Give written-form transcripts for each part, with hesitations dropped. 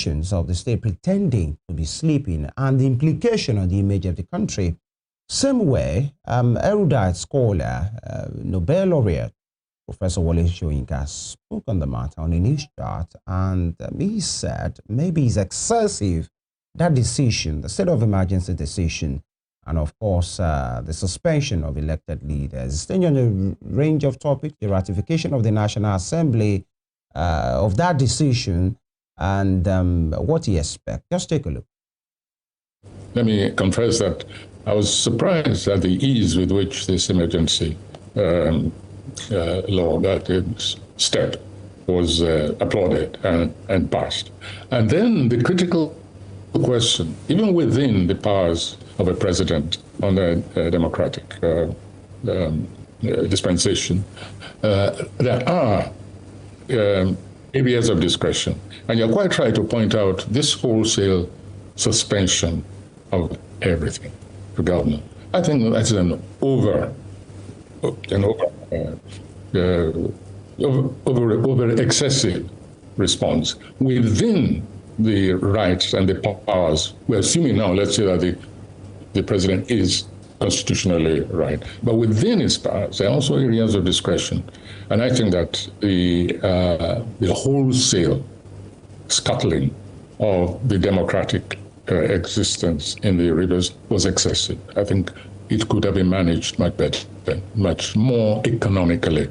institutions of the state pretending to be sleeping and the implication on the image of the country. Same way, erudite scholar, Nobel Laureate Professor Wole Soyinka spoke on the matter on a news chart, and he said maybe it's excessive, that decision, the state of emergency decision, and of course the suspension of elected leaders. Staying on a range of topics, the ratification of the National Assembly of that decision, and what he expects. Just take a look. Let me confess that I was surprised at the ease with which this emergency law, that step, was applauded and passed. And then the critical question, even within the powers of a president on a democratic dispensation, there are areas of discretion. And you're quite right to point out this wholesale suspension of everything to government. I think that's an over excessive response within the rights and the powers. We're assuming now, let's say that the president is constitutionally right, but within his powers, there are also areas of discretion. And I think that the wholesale scuttling of the democratic existence in the rivers was excessive. I think it could have been managed much better, much more economically.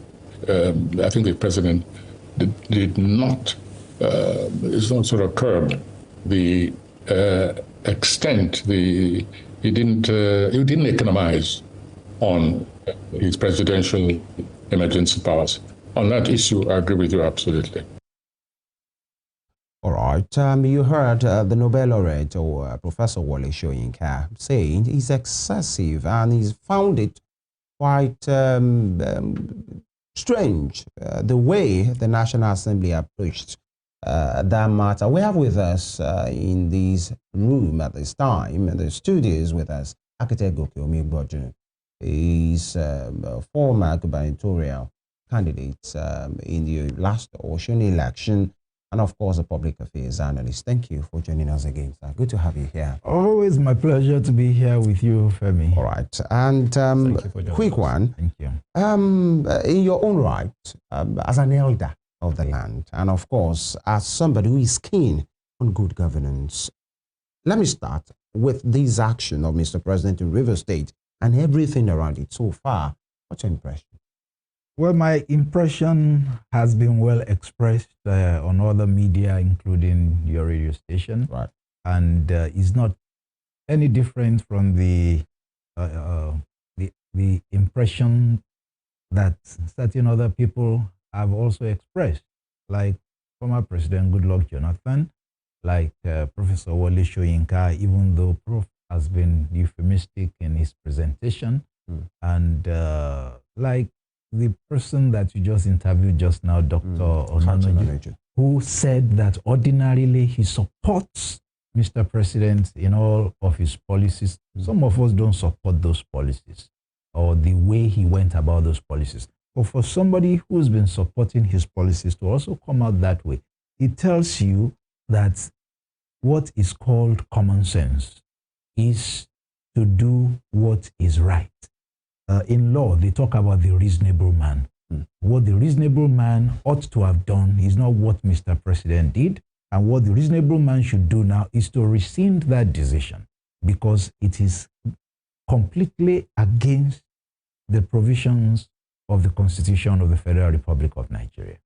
I think the president did not, sort of curb the extent. He didn't economize on his presidential emergency powers. On that issue, I agree with you absolutely. All right. You heard the Nobel laureate, or Professor Wole Soyinka, saying it's excessive, and he's found it quite strange, the way the National Assembly approached that matter. We have with us in this room at this time, in the studios with us, architect Goke Omigbojun. He's a former gubernatorial candidate in the last Osun election, and of course, a public affairs analyst. Thank you for joining us again, sir. Good to have you here. Always my pleasure to be here with you, Femi. All right. And quick one. Thank you. In your own right, as an elder of the land, and of course, as somebody who is keen on good governance, let me start with this action of Mr. President in Rivers State and everything around it so far. What's your impression? Well, my impression has been well expressed on other media, including your radio station. Right. And it's not any different from the impression that certain other people have also expressed, like former President Goodluck Jonathan, like Professor Wole Soyinka, even though Prof has been euphemistic in his presentation, and like the person that you just interviewed just now, Dr. Onanoju, who said that ordinarily he supports Mr. President in all of his policies. Some of us don't support those policies or the way he went about those policies. But for somebody who's been supporting his policies to also come out that way, it tells you that what is called common sense is to do what is right. In law, they talk about the reasonable man. What the reasonable man ought to have done is not what Mr. President did, and what the reasonable man should do now is to rescind that decision, because it is completely against the provisions of the Constitution of the Federal Republic of Nigeria.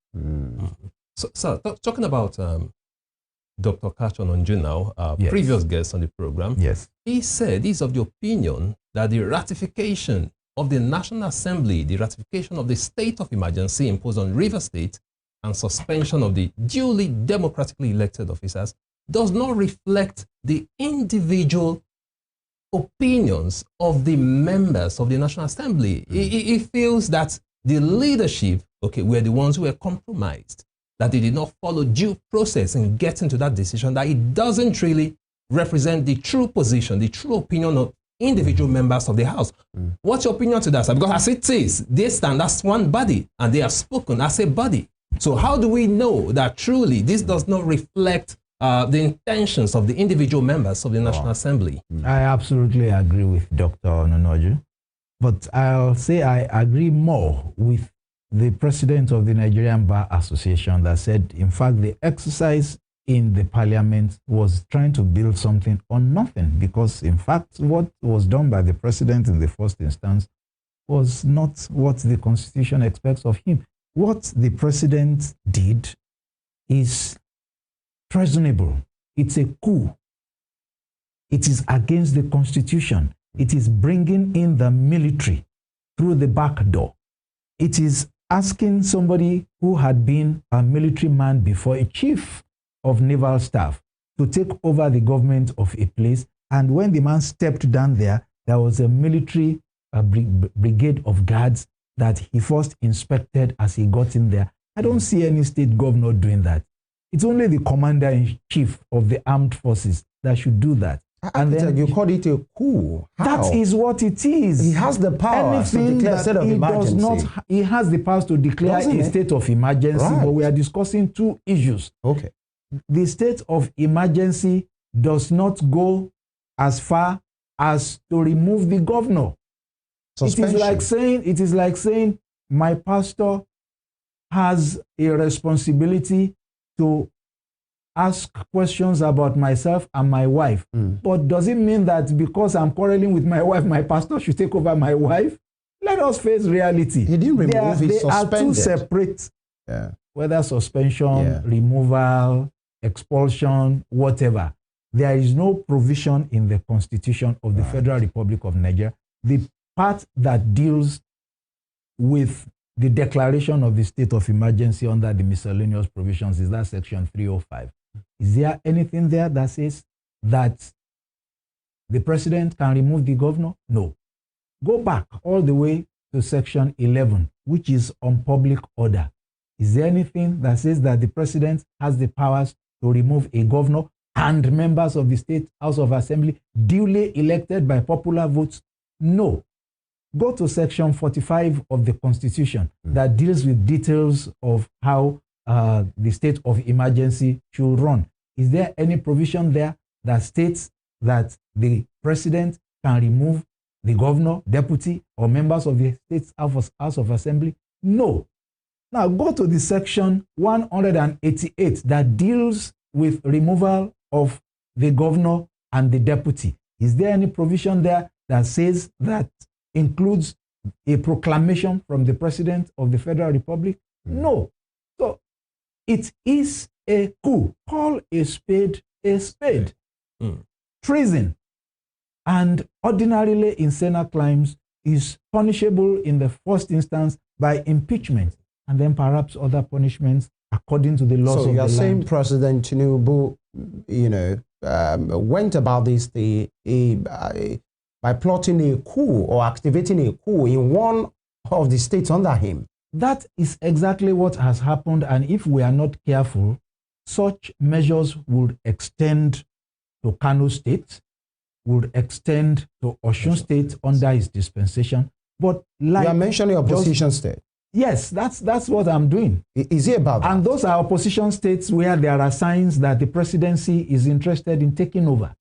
So talking about Dr. Kachon Onju now, yes. Previous guest on the program, yes, he said he's of the opinion that the ratification of the National Assembly, the ratification of the state of emergency imposed on Rivers State, and suspension of the duly democratically elected officers does not reflect the individual opinions of the members of the National Assembly. He feels that the leadership, were the ones who were compromised, that they did not follow due process in getting to that decision, that it doesn't really represent the true position, the true opinion of individual members of the House. What's your opinion to that, sir? Because as it is, they stand as one body and they have spoken as a body. So how do we know that truly this does not reflect the intentions of the individual members of the National Assembly. I absolutely agree with Dr. Ononoju, but I'll say I agree more with the president of the Nigerian Bar Association that said, in fact, the exercise in the parliament was trying to build something on nothing, because, in fact, what was done by the president in the first instance was not what the Constitution expects of him. What the president did is treasonable. It's a coup. It is against the Constitution. It is bringing in the military through the back door. It is asking somebody who had been a military man before, a chief of naval staff, to take over the government of a place. And when the man stepped down there, there was a military brigade of guards that he first inspected as he got in there. I don't see any state governor doing that. It's only the commander-in-chief of the armed forces that should do that. And then you call it a coup. How? That is what it is. He has the power to declare a state of emergency. He has the power to declare a state of emergency, Right. but we are discussing two issues. Okay. The state of emergency does not go as far as to remove the governor. Suspension. It is like saying my pastor has a responsibility to ask questions about myself and my wife. But does it mean that because I'm quarreling with my wife, my pastor should take over my wife? Let us face reality. He didn't remove, he they suspended. are two separate, whether suspension, removal, expulsion, whatever. There is no provision in the Constitution of the Federal Republic of Nigeria. The part that deals with the declaration of the state of emergency under the miscellaneous provisions is that section 305. Is there anything there that says that the president can remove the governor? No. Go back all the way to section 11, which is on public order. Is there anything that says that the president has the powers to remove a governor and members of the State House of Assembly duly elected by popular votes? No. Go to section 45 of the Constitution that deals with details of how the state of emergency should run. Is there any provision there that states that the president can remove the governor, deputy, or members of the State House of Assembly? No. Now go to the section 188 that deals with removal of the governor and the deputy. Is there any provision there that says that includes a proclamation from the president of the Federal Republic? No. So it is a coup. Call a spade a spade. Treason, and ordinarily in Senate crimes, is punishable in the first instance by impeachment, and then perhaps other punishments according to the laws of the land. So you're saying President Tinubu, went about this by plotting a coup or activating a coup in one of the states under him? That is exactly what has happened, and if we are not careful, such measures would extend to Kano State, would extend to Osun State under his dispensation. But like you are mentioning opposition state. Yes, that's what I'm doing. Is it about that? And those are opposition states where there are signs that the presidency is interested in taking over.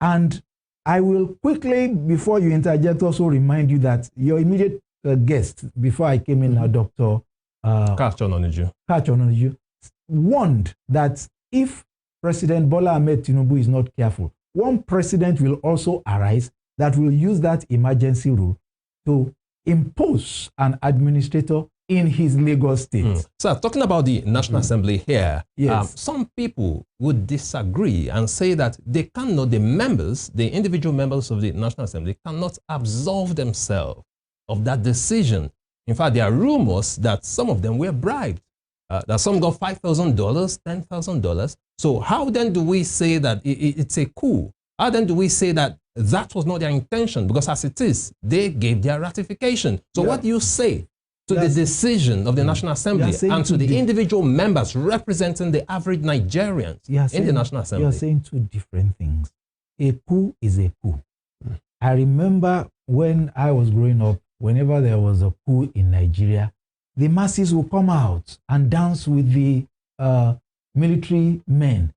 And I will quickly, before you interject, also remind you that your immediate guest, before I came in, Dr. Kachononiju, warned that if President Bola Ahmed Tinubu is not careful, one president will also arise that will use that emergency rule to impose an administrator in his Lagos state. So talking about the National Assembly here, some people would disagree and say that they cannot, the individual members of the National Assembly cannot absolve themselves of that decision. In fact, there are rumors that some of them were bribed, that some got $5,000, $10,000. So how then do we say that it's a coup? How then do we say that that was not their intention? Because as it is, they gave their ratification. So what do you say to the decision of the National Assembly and to the individual members representing the average Nigerians in the National Assembly? You're saying two different things. A coup is a coup. I remember when I was growing up, whenever there was a coup in Nigeria, the masses would come out and dance with the military men.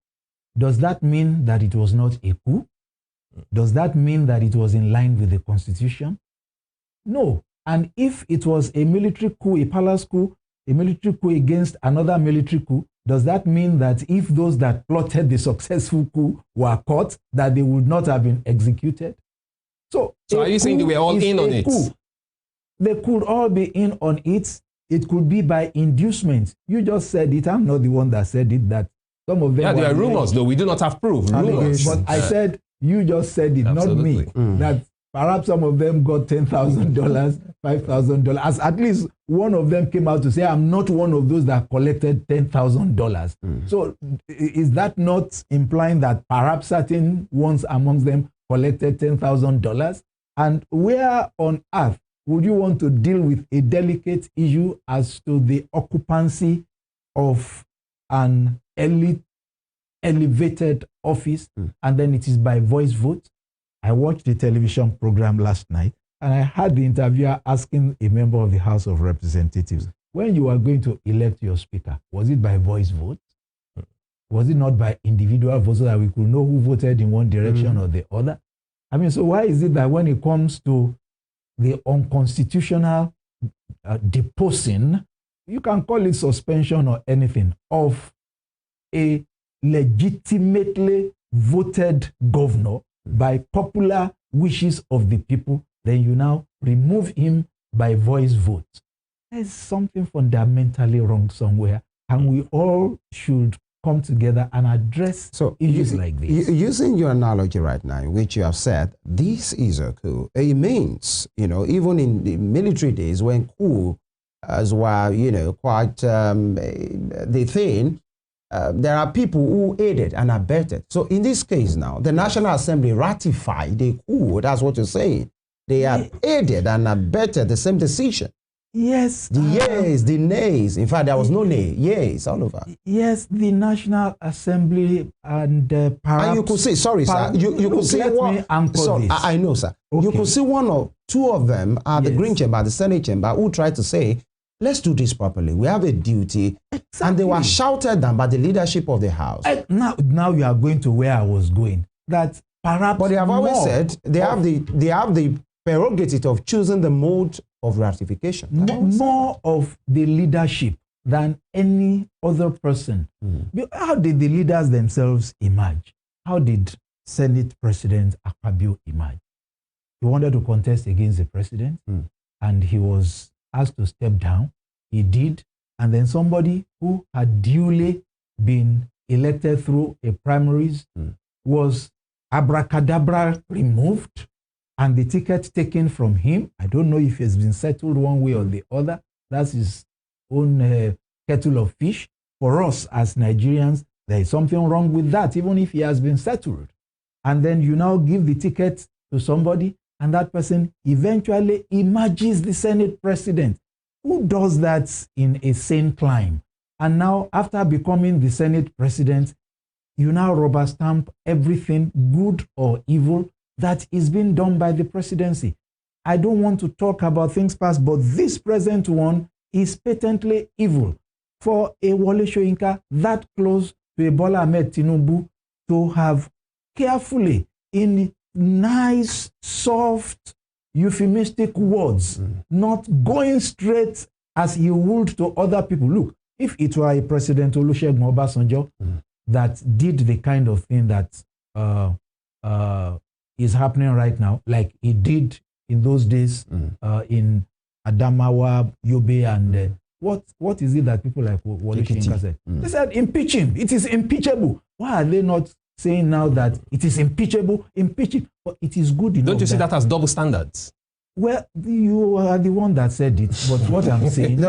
Does that mean that it was not a coup? Does that mean that it was in line with the Constitution? No. And if it was a military coup, a palace coup, a military coup against another military coup, does that mean that if those that plotted the successful coup were caught, that they would not have been executed? So are you saying they were all in on it? Coup. They could all be in on it. It could be by inducement. You just said it. I'm not the one that said it. That some of them. Yeah, there are rumors, though. We do not have proof. Rumors. But I said, you just said it, Absolutely. not me. That perhaps some of them got $10,000, $5,000. As at least one of them came out to say, I'm not one of those that collected $10,000. So is that not implying that perhaps certain ones amongst them collected $10,000? And where on earth would you want to deal with a delicate issue as to the occupancy of an elevated office, and then it is by voice vote? I watched the television program last night, and I had the interviewer asking a member of the House of Representatives, when you are going to elect your speaker, was it by voice vote? Was it not by individual vote so that we could know who voted in one direction or the other? I mean, so why is it that when it comes to the unconstitutional deposing, you can call it suspension or anything, of a legitimately voted governor by popular wishes of the people, then you now remove him by voice vote? There's something fundamentally wrong somewhere, and we all should come together and address issues like this. Using your analogy right now, in which you have said, this is a coup. It means, even in the military days when coup were, quite the thing, there are people who aided and abetted. So in this case now, the National Assembly ratified the coup. That's what you're saying. They have aided and abetted the same decision. Yes. The yeas, the nays. In fact, there was no nay. Yes, all over. Yes, the National Assembly and perhaps... And you could see, sorry, sir. You could see one... I know, sir. Okay. You could see one or two of them at the Green Chamber, the Senate Chamber, who tried to say, let's do this properly. We have a duty. Exactly. And they were shouted down by the leadership of the House. Now you are going to where I was going. That perhaps... But they have always said they have the prerogative of choosing the mode of ratification. More of the leadership than any other person. How did the leaders themselves emerge? How did Senate President Akpabio emerge? He wanted to contest against the president, and he was asked to step down. He did, and then somebody who had duly been elected through a primaries was abracadabra removed, and the ticket taken from him. I don't know if it's been settled one way or the other. That's his own kettle of fish. For us as Nigerians, there is something wrong with that, even if he has been settled. And then you now give the ticket to somebody, and that person eventually emerges the Senate president. Who does that in a sane climb? And now, after becoming the Senate president, you now rubber stamp everything, good or evil, that is being done by the presidency. I don't want to talk about things past, but this present one is patently evil. For a Wole Soyinka that close to a Bola Ahmed Tinubu to have carefully, in nice, soft, euphemistic words, not going straight as he would to other people. Look, if it were a President Olusegun Obasanjo that did the kind of thing that is happening right now, like he did in those days in Adamawa, Yobe, and what is it that people like Wole Soyinka said? They said, impeach him. It is impeachable. Why are they not saying now that it is impeachable? Impeach him. But it is good enough. Don't you see that as double standards? Well, you are the one that said it, but what I'm saying... it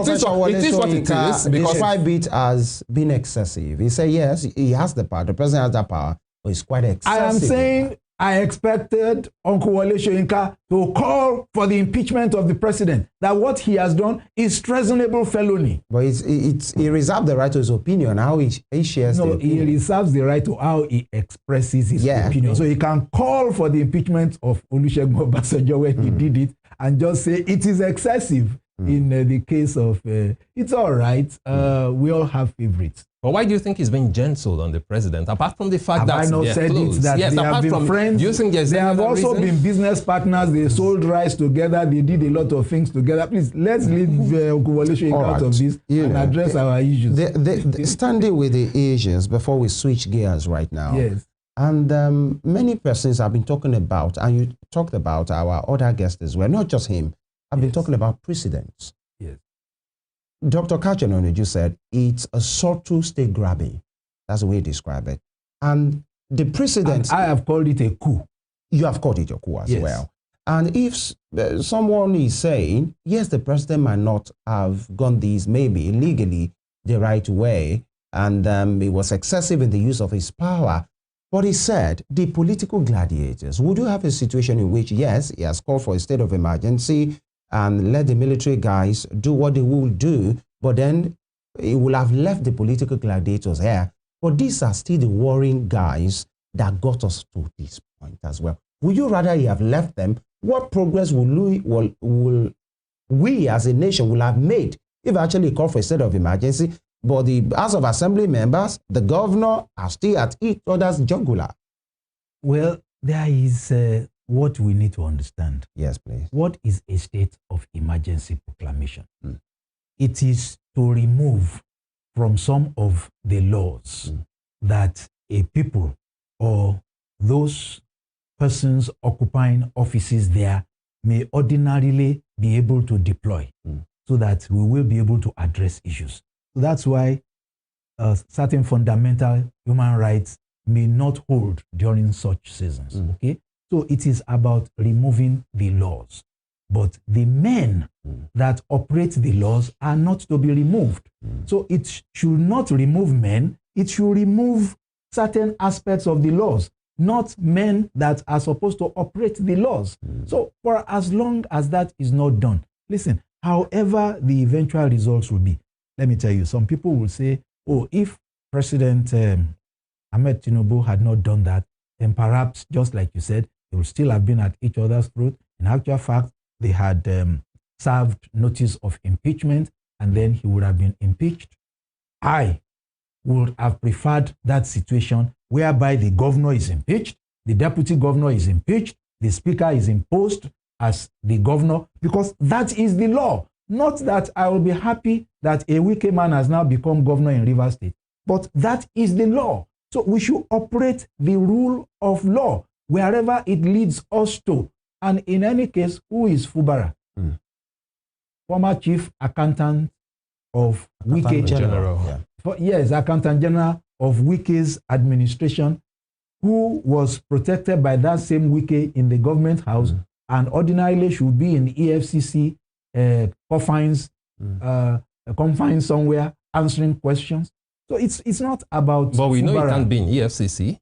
is what it is. Describe it as being excessive. He said, yes, he has the power. The president has the power, but it's quite excessive. I am saying I expected Uncle Wole Soyinka to call for the impeachment of the president, that what he has done is treasonable felony. But he reserves the right to his opinion, how he shares the opinion. He reserves the right to how he expresses his opinion. So he can call for the impeachment of Olusegun Obasanjo when he did it and just say it is excessive. in the case of, it's all right. We all have favorites. But why do you think he's been gentle on the president? Apart from the fact that I not said close. it that yes, they have been friends. Do you think they have also been business partners. They sold rice together. They did a lot of things together. Please, let's leave Wole Soyinka out of this and address our issues. Standing with the issues before we switch gears right now. Yes. And many persons have been talking about, and you talked about our other guests as well, not just him. I've been talking about precedents. Yes. Dr. Kachanoneju said it's a subtle state grabbing. That's the way he described it. And the precedent... I have called it a coup. You have called it a coup as well. And if someone is saying, yes, the president might not have gone these maybe illegally the right way, and it was excessive in the use of his power, but he said the political gladiators, would you have a situation in which, yes, he has called for a state of emergency and let the military guys do what they will do, but then he will have left the political gladiators here. But these are still the warring guys that got us to this point as well. Would you rather he have left them? What progress will we as a nation will have made if actually called for a state of emergency, but the House of Assembly members, the governor, are still at each other's jugular? Well, there is what we need to understand. Yes, please. What is a state of emergency proclamation? It is to remove from some of the laws that a people or those persons occupying offices there may ordinarily be able to deploy so that we will be able to address issues. So that's why certain fundamental human rights may not hold during such seasons. Okay? So it is about removing the laws. But the men that operate the laws are not to be removed. So it should not remove men. It should remove certain aspects of the laws, not men that are supposed to operate the laws. So for as long as that is not done, listen, however the eventual results will be, let me tell you, some people will say, oh, if President Ahmed Tinubu had not done that, then perhaps, just like you said, they would still have been at each other's throat. In actual fact, they had served notice of impeachment, and then he would have been impeached. I would have preferred that situation whereby the governor is impeached, the deputy governor is impeached, the speaker is imposed as the governor, because that is the law. Not that I will be happy that a wicked man has now become governor in Rivers State, but that is the law. So we should operate the rule of law wherever it leads us to. And in any case, who is Fubara? Former chief accountant of Wike General. Yes, accountant general of Wike's administration, who was protected by that same Wike in the government house and ordinarily should be in the EFCC confines somewhere answering questions. So it's not about. But we know Fubara. it can't be in EFCC.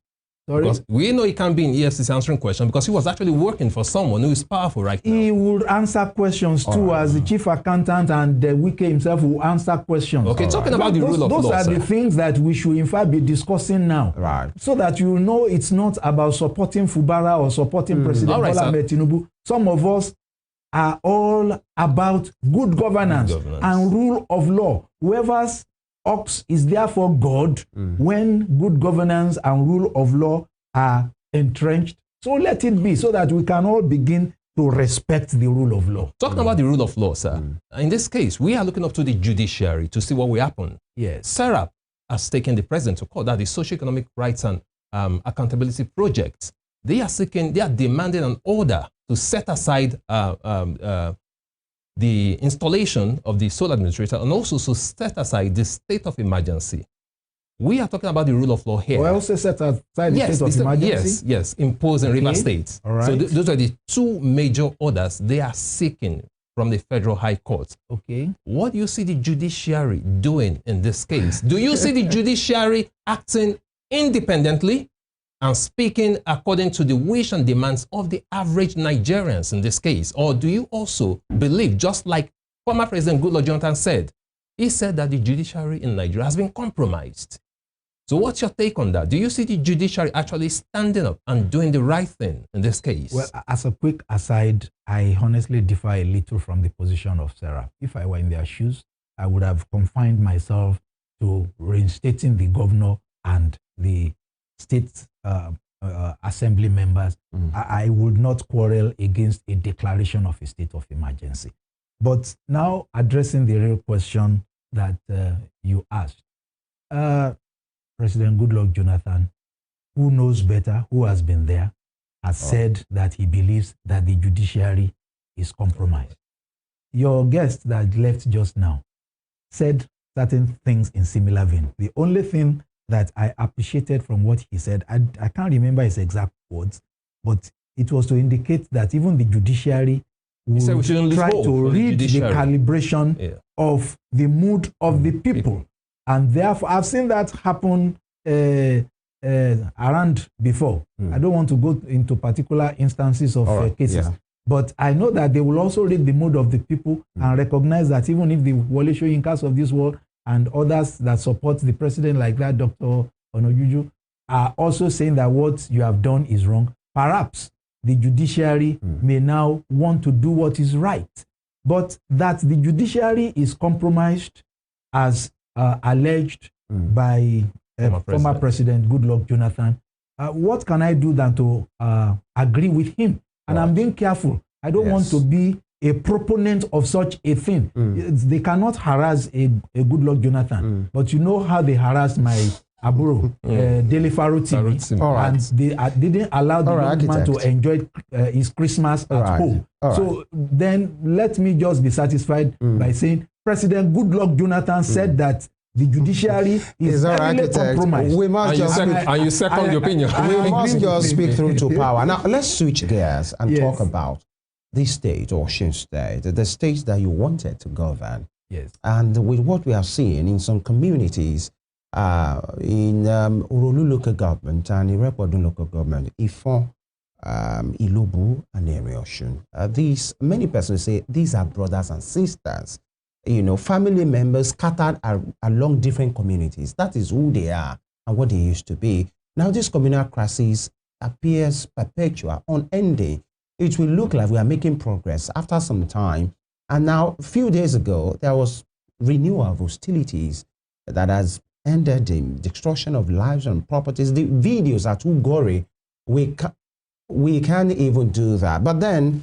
Sorry? Because we know he can't be in EFCC answering questions because he was actually working for someone who is powerful right now. He would answer questions too, as the chief accountant, and Wike himself will answer questions. Okay, talking about the rule of law. Those are the things that we should in fact be discussing now. Right. So that you know it's not about supporting Fubara or supporting President Bola Ahmed Tinubu. Some of us are all about good governance and rule of law. Whoever's ox is therefore God when good governance and rule of law are entrenched. So let it be, so that we can all begin to respect the rule of law. Talking about the rule of law, sir, in this case, we are looking up to the judiciary to see what will happen. Yes. SERAP has taken the president to court, that the Socio-Economic Rights and Accountability Project. They are demanding an order to set aside the installation of the sole administrator and also to set aside the state of emergency. We are talking about the rule of law here. Well, also set aside the state of emergency? Yes, imposed in Rivers State. All right. So those are the two major orders they are seeking from the Federal High Court. Okay. What do you see the judiciary doing in this case? Do you see the judiciary acting independently and speaking according to the wish and demands of the average Nigerians in this case? Or do you also believe, just like former President Goodluck Jonathan said, he said that the judiciary in Nigeria has been compromised? So what's your take on that? Do you see the judiciary actually standing up and doing the right thing in this case? Well, as a quick aside, I honestly differ a little from the position of Sarah. If I were in their shoes, I would have confined myself to reinstating the governor and the state assembly members. I would not quarrel against a declaration of a state of emergency. But now addressing the real question that you asked. President Goodluck Jonathan, who knows better, who has been there, has said that he believes that the judiciary is compromised. Your guest that left just now said certain things in similar vein. The only thing that I appreciated from what he said, I can't remember his exact words, but it was to indicate that even the judiciary would try to read the calibration of the mood of the people. And therefore, I've seen that happen around before. I don't want to go into particular instances of cases, but I know that they will also read the mood of the people and recognize that even if the Wole Soyinkas of this world and others that support the president like that, Dr. Onojuju, are also saying that what you have done is wrong, perhaps the judiciary may now want to do what is right. But that the judiciary is compromised as alleged by former President Goodluck Jonathan, what can I do than to agree with him? And I'm being careful. I don't want to be a proponent of such a thing. They cannot harass a Goodluck Jonathan, but you know how they harassed my Aburo, Daily Faro TV, and they didn't allow the young man to enjoy his Christmas at home. So then let me just be satisfied by saying President Goodluck Jonathan said that the judiciary is heavily compromised. We must and you second the opinion. We must just speak through to power. Now, let's switch gears and talk about this state, Osun State, the state that you wanted to govern. Yes. And with what we have seen in some communities, in Urolu local government and Irekodun local government, Ifon, Ilobu, and Osun. These, many persons say these are brothers and sisters. You know, family members scattered along different communities. That is who they are and what they used to be. Now, this communal crisis appears perpetual, unending. It will look like we are making progress after some time. And now, a few days ago, there was renewal of hostilities that has ended in destruction of lives and properties. The videos are too gory. We can't even do that. But then,